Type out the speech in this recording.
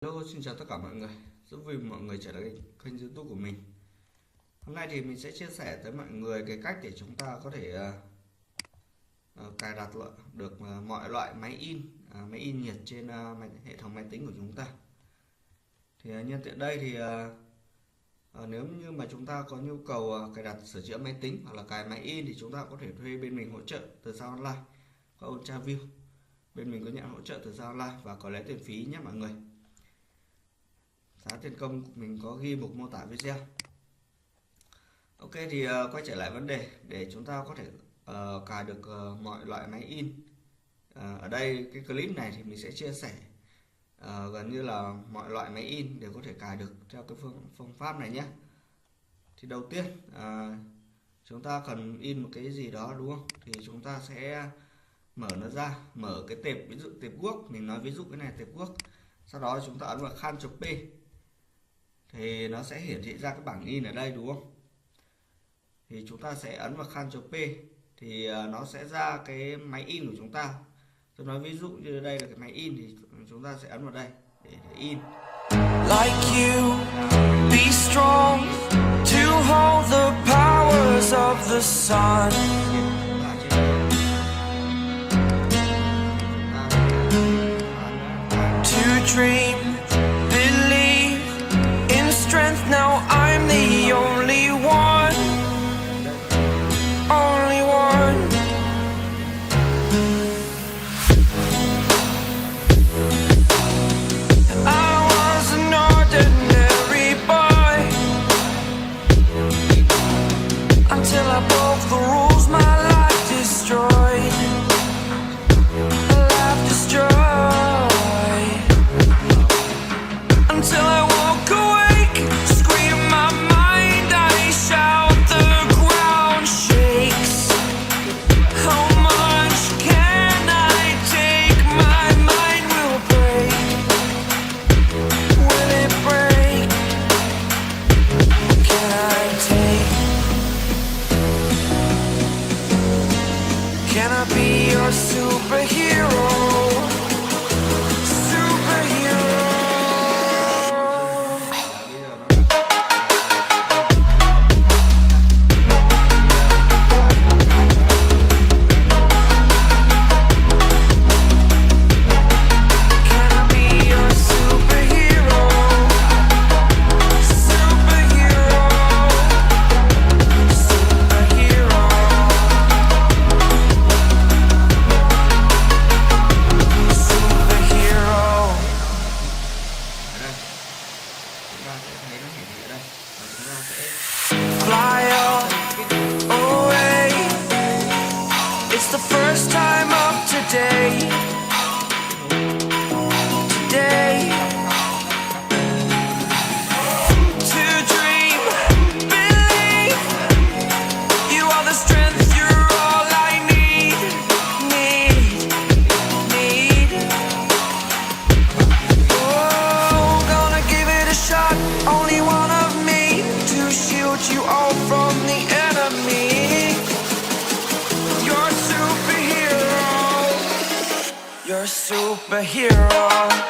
Hello, xin chào tất cả mọi người. Rất vui mọi người trở lại kênh YouTube của mình. Hôm nay thì mình sẽ chia sẻ tới mọi người cái cách để chúng ta có thể cài đặt được mọi loại máy in nhiệt trên hệ thống máy tính của chúng ta. Thì nhân tiện đây thì nếu như mà chúng ta có nhu cầu cài đặt sửa chữa máy tính hoặc là cài máy in thì chúng ta có thể thuê bên mình hỗ trợ từ ZALO online qua Ultraview. Bên mình có nhận hỗ trợ từ ZALO online và có lấy tiền phí nhé mọi người. Giá tiền công của mình có ghi mục mô tả video. Ok, thì quay trở lại vấn đề để chúng ta có thể cài được mọi loại máy in. Ở đây cái clip này thì mình sẽ chia sẻ gần như là mọi loại máy in đều có thể cài được theo cái phương pháp này nhé. Thì đầu tiên chúng ta cần in một cái gì đó, đúng không? Thì chúng ta sẽ mở nó ra, mở cái tệp, ví dụ tệp Word, mình nói ví dụ cái này tệp Word. Sau đó chúng ta ấn vào Ctrl P thì nó sẽ hiển thị ra cái bảng in ở đây, đúng không? Thì chúng ta sẽ ấn vào Ctrl P thì nó sẽ ra cái máy in của chúng ta. Tôi nói ví dụ như đây là cái máy in thì chúng ta sẽ ấn vào đây để in. Like you, be strong to hold the powers of the sun. To dream, believe in strength. Now I'm the only one, only one. I was an ordinary boy until I broke the rules. My life destroyed, life destroyed. Until I walk awake, scream my mind, I shout, the ground shakes. How much can I take? My mind will break. Will it break? Can I take? Can I be your superhero? Fly away. It's the first time of today. Today. To dream, believe. You are the strength, you're all I need. Oh, gonna give it a shot. Only one of me to shield you all from the enemy. You're a superhero. You're a superhero.